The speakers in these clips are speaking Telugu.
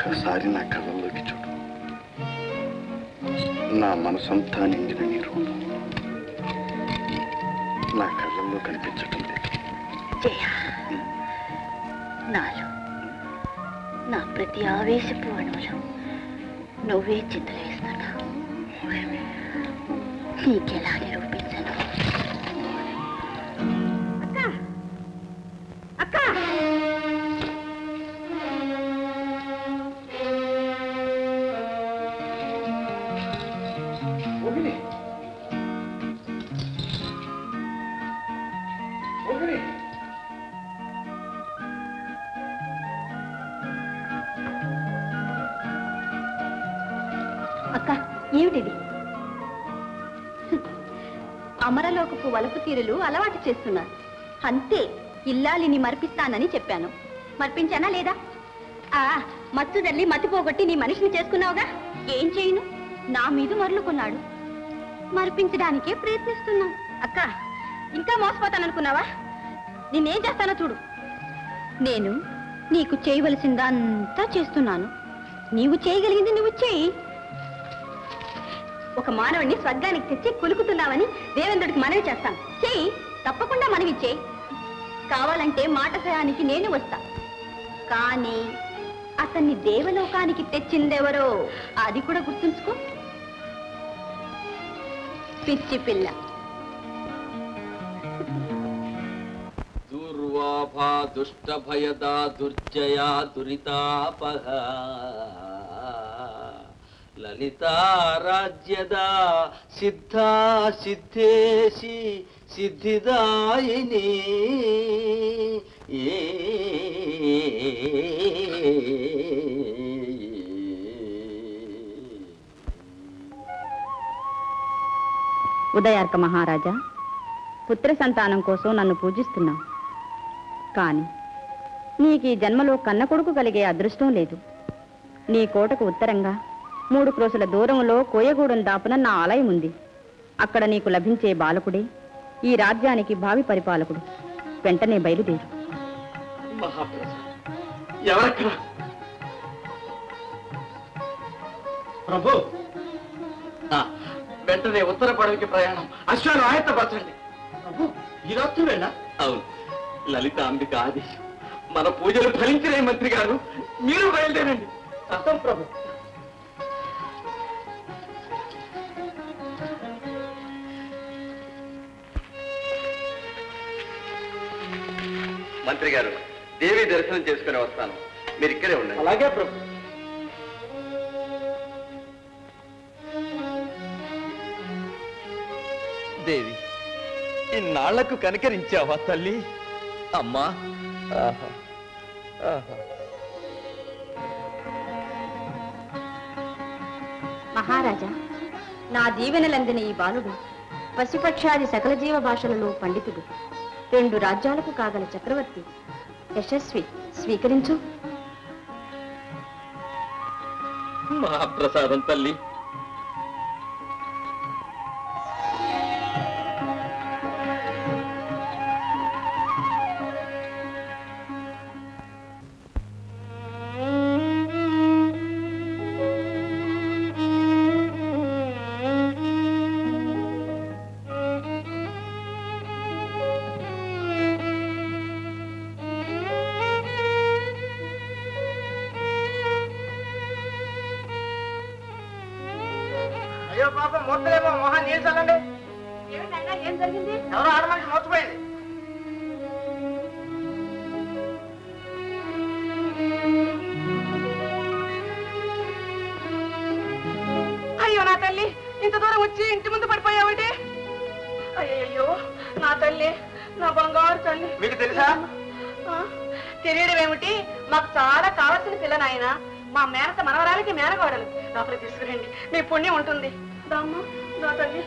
ఒక్కసారి నా కళ్ళల్లోకి చూడు. నా మనసంతా నిండిన నీ రూపం నా కళ్ళల్లో కనిపించటం లేదు. జయ, నాలో నా ప్రతి ఆవేశపు అణువులు నువ్వే చింతలు వేస్తున్నావు. నీకెలా నిరూపించను? అక్క, అక్క, అక్క, ఏమిటిది? అమరలోకపు వలపు తీరులు అలవాటు చేస్తున్నారు. అంతే, ఇల్లాలిని మర్పిస్తానని చెప్పాను. మర్పించానా లేదా? మత్తుదల్లి మతిపోగొట్టి నీ మనిషిని చేసుకున్నావుగా. ఏం చేయను, నా మీద మరలుకున్నాడు. మర్పించడానికే ప్రయత్నిస్తున్నాను. అక్క, ఇంకా మోసపోతాననుకున్నావా? నేనేం చేస్తానో చూడు. నేను నీకు చేయవలసిందంతా చేస్తున్నాను. నీవు చేయగలిగింది నువ్వు చేయి. ఒక మానవుడిని స్వర్గానికి తెచ్చి కొలుకుతున్నావని దేవేంద్రుడికి మనవి చేస్తాను. చేయి, తప్పకుండా మనవి చేయి. కావాలంటే మాట సహాయానికి నేను వస్తా. కానీ అతన్ని దేవలోకానికి తెచ్చిందెవరో అది కూడా గుర్తుంచుకో. పిచ్చి పిల్ల. దుర్వాభా దుష్ట భయదా దుర్జయా దురితాపహ లలితా రాజ్యదా సిద్ధా సిద్ధేశి సిద్ధిదాయిని ఉదయార్క మహారాజా, పుత్ర సంతానం కోసం నన్ను పూజిస్తున్నావు. కానీ నీకు ఈ జన్మలో కన్న కొడుకు కలిగే అదృష్టం లేదు. నీ కోటకు ఉత్తరంగా 3 క్రోసుల దూరంలో కోయగూడెం దాపున నా ఆలయం ఉంది. అక్కడ నీకు లభించే బాలకుడే ఈ రాజ్యానికి భావి పరిపాలకుడు. వెంటనే బయలుదేరు. ప్రభు, వెంటనే ఉత్తర పడవికి ప్రయాణం. అశ్వాలు ఆయత్తపరచండి. ప్రభు, ఈ రాత్రులేనా? అవును, లలిత అంబిక ఆదేశం. మన పూజలు ఫలించినాయి మంత్రి గారు. మీరు బయలుదేరండి. అర్థం ప్రభు. మంత్రి గారు, దేవి దర్శనం చేసుకుని వస్తాను. మీరు ఇక్కడే ఉండండి. అలాగే ప్రభు. దేవి, ఇన్నాళ్లకు కనికరించావా తల్లి? అమ్మా, మహారాజా, నా దీవెనలందిన ఈ బాలుడు పశుపక్షాది సకల జీవ భాషలలో పండితుడు. 2 రాజ్యాలకు కాగల చక్రవర్తి. యశస్వి, స్వీకరించు. మహాప్రసాదం తల్లి. అయ్యో నా తల్లి, ఇంత దూరం వచ్చి ఇంటి ముందు పడిపోయావంటే. అయ్యో నా తల్లి, నా బంగారు తల్లి. మీకు తెలుసా? తెలియడం ఏమిటి, మాకు చాలా కావాల్సిన పిల్ల నాయన. మా మేనత మనవరాలకి మేనగోడలు. లోపల తీసుకురండి, మీ పుణ్యం ఉంటుంది. రామ్మా నా తల్లి.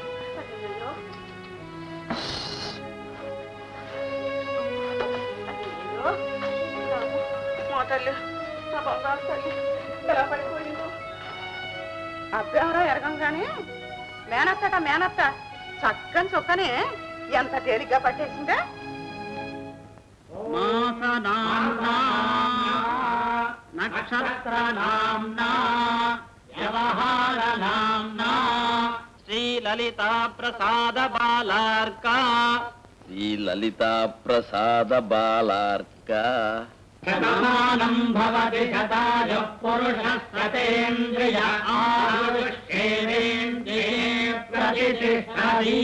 మా తల్లి, నా బంగారు తల్లి ఎలా పడిపోయిందో. అబ్బెవరో ఎరగంగానే మేనత్తట మేనత్త చక్కని చొక్కనే ఎంత తేలిగ్గా పట్టేసిందే. నక్షత్ర నక్షత్రనామ్నా వ్యవహారనామ్నా శ్రీలలితా ప్రసాద బాలార్క శ్రీలలితా ప్రసాద బాలార్క శతమానం భవతి శతాయ పురుష సతేంద్రియ ఆయుష్యేంద్రియే ప్రతిష్ఠతి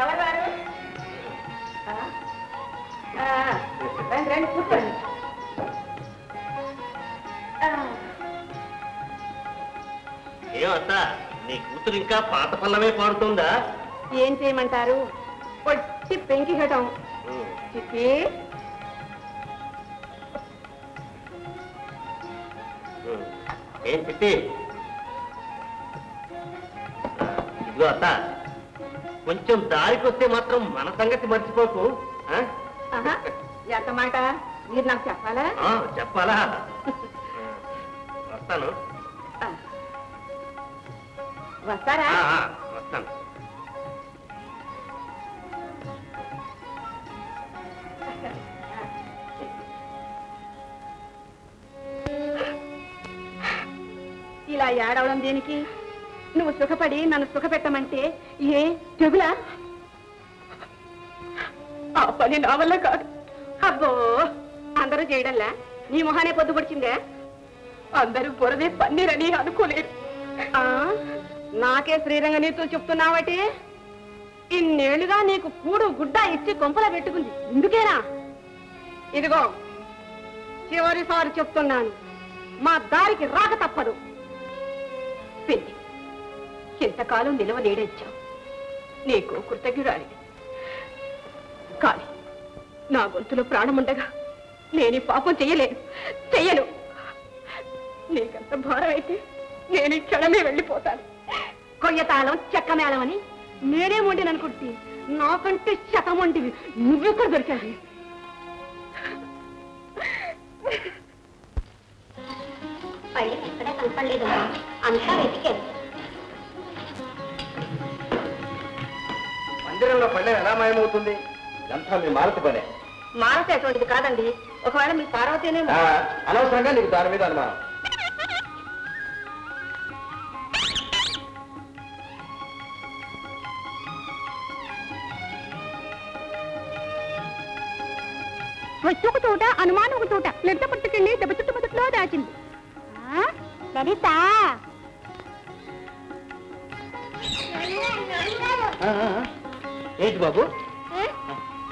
ఎవరు వారు? రండి రండి కూర్చోండి. ఏమత్త నీ కూతురు ఇంకా పాత పల్లమే పాడుతుందా? ఏం చేయమంటారు? పొట్టి పెంకి ఘటం. చిక్కి ఏం చిట్టి ఇదిగో అత్త, కొంచెం దారికొస్తే మాత్రం మన సంగతి మర్చిపోకు. ఎంత మాట మీరు నాకు చెప్పాలా? చెప్పాలా? వస్తాను. వస్తారా? వస్తాను. ఇలా ఏడవడం దేనికి? నువ్వు సుఖపడి నన్ను సుఖపెట్టమంటే ఏ తెగులా? ఆ పని నా వల్ల కాదు. అబ్బో, అందరూ చేయడంలా నీ మొహానే పొద్దుపడిచిందే. అందరూ బురదే పన్నీరని అనుకోలేరు. నాకే శ్రీరంగ నీతులు చెప్తున్నావటే? ఇన్నేళ్లుగా నీకు కూడు గుడ్డ ఇచ్చి కొంపలా పెట్టుకుంది ఇందుకేనా? ఇదిగో చివరిసారి చెప్తున్నాను, మా దారికి రాక తప్పదు. పెళ్లి ఎంతకాలం నిలవలేడొచ్చావు, నీకు కృతజ్ఞురాలి. కానీ నా గొంతులో ప్రాణముండగా నేను పాపం చెయ్యను. నీకంత భారం అయితే నేను ఈ క్షణమే వెళ్ళిపోతాను. కొయ్యతాళం చెక్కమేళం అని నేనే వండిననుకుంటే నాకంటే శతం వంటివి నువ్వెక్కడ దొరికావి? పళ్ళకి ఎక్కడా కనపడలేదు, అంతా వెతికారు. మందిరంలో పళ్ళెం ఎలా మాయమవుతుంది? ఇదంతా మీ మారుతి పనే. మానస అటువంటిది కాదండి. ఒకవేళ మీ పార్వతీనే అనవసరంగా నీకు దాని మీద అనుమానం. వచ్చి ఒక చోట, అనుమానం ఒక చోట, లెక్క పట్టుకెళ్ళి దెబ్బ చుట్టు మొదట్లో దాచింది. లలిత ఏంటి బాబు?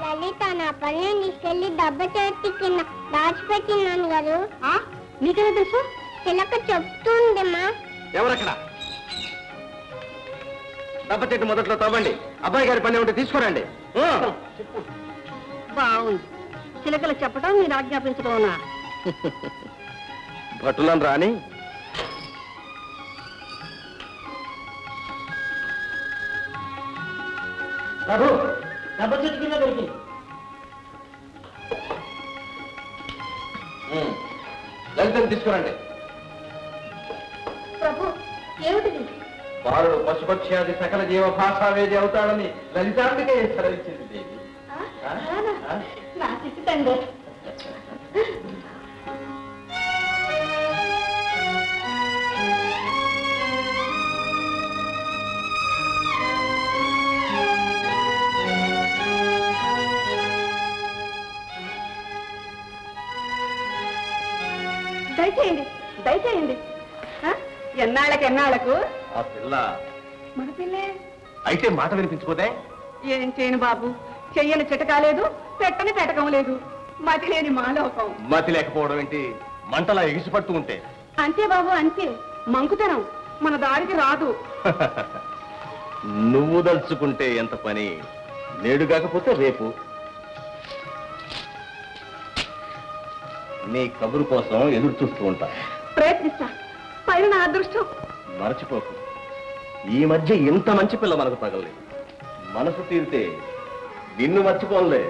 లలిత నా పళ్ళని తీసుకెళ్లి దెబ్బ చెట్టు కింద దాచిపెట్టినాను గారు. నీకేనా తెలుసు? చిలక చెప్తుందమ్మా. ఎవరక్కడ? దెబ్బ చెట్టు మొదట్లో తవ్వండి. అబ్బాయి గారి పని ఉంటే తీసుకురండి. బాగుంది. చిలకలు చెప్పడం మీరు ఆజ్ఞాపించడం. భటులను రాని ప్రభు, దెబ్బ చెట్టు కింద దొరికింది. లలితను తీసుకురండి. ప్రభు, ఏమిటిది? బాలుడు పశుపక్ష్యాది సకల జీవ భాషావేది అవుతాడని లలితాంబికే సెలవిచ్చింది దేవి. నా తిట్టుతండి. దయచేయండి. ఎన్నాళ్ళకు ఆ పిల్ల మన పిల్లే. అయితే మాట వినిపించుకోదే? ఏం చేయను బాబు, చెయ్యని చిటకాలేదు, పెట్టని పెటకం లేదు. మతి లేని మాలోకం. మతి లేకపోవడం ఏంటి? మంటలా ఎగిసిపడుతూ ఉంటే. అంతే బాబు, అంతే. మంకుతనం మన దారికి రాదు. నువ్వు దలుచుకుంటే ఎంత పని, నేడు కాకపోతే రేపు. నీ కబురు కోసం ఎదురు చూస్తూ ఉంటా. ప్రయత్నిస్తా. పైన నా అదృష్టం. మరచిపోకు, ఈ మధ్య ఇంత మంచి పిల్ల మనకు తగలేదు. మనసు తీరితే నిన్ను మర్చిపోలే.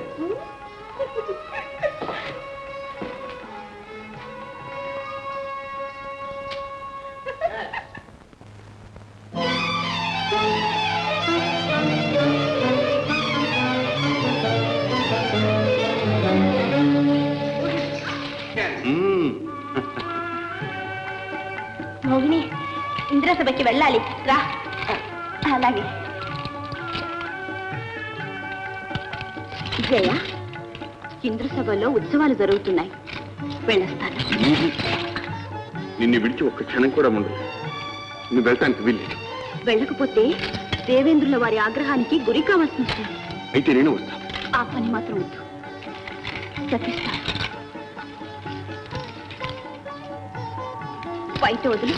మోగిని, ఇంద్రసభకి వెళ్ళాలి, రా. అలాగే. జయ, ఇంద్రసభలో ఉత్సవాలు జరుగుతున్నాయి, వెళ్ళొస్తాను. నిన్ను విడిచి ఒక్క క్షణం కూడా ఉండదు. నువ్వు వెళ్తానికి వీల్లేదు. వెళ్ళకపోతే దేవేంద్రుల వారి ఆగ్రహానికి గురి కావాల్సి వస్తుంది. అయితే నేను వస్తా. ఆ పని మాత్రం వద్దు, చతిస్తాను. బయట వదులు.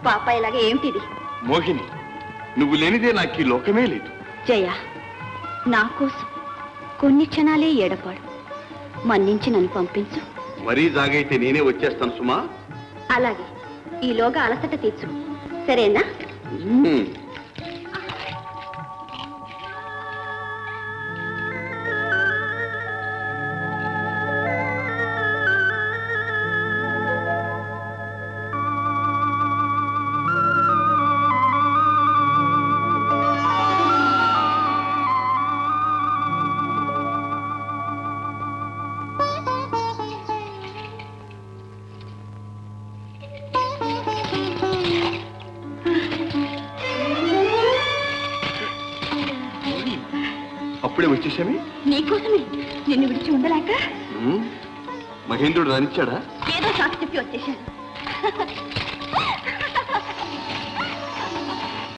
పాప ఇలాగే ఏమిటిది? మోహిని, నువ్వు లేనిదే నాకు ఈ లోకమే లేదు. జయ, నా కోసం కొన్ని క్షణాలే ఏడపాడు, మన్నించి నన్ను పంపించు. మరీ జాగైతే నేనే వచ్చేస్తాను సుమా. అలాగే, ఈలోగా అలసట తీర్చు, సరేనా? అప్పుడే వచ్చేసామి. నీకోసమే, నిన్ను విడిచి ఉండలేక మహేంద్రుడు రానిచ్చాడా? ఏదో సాకు చెప్పి వచ్చేసాను.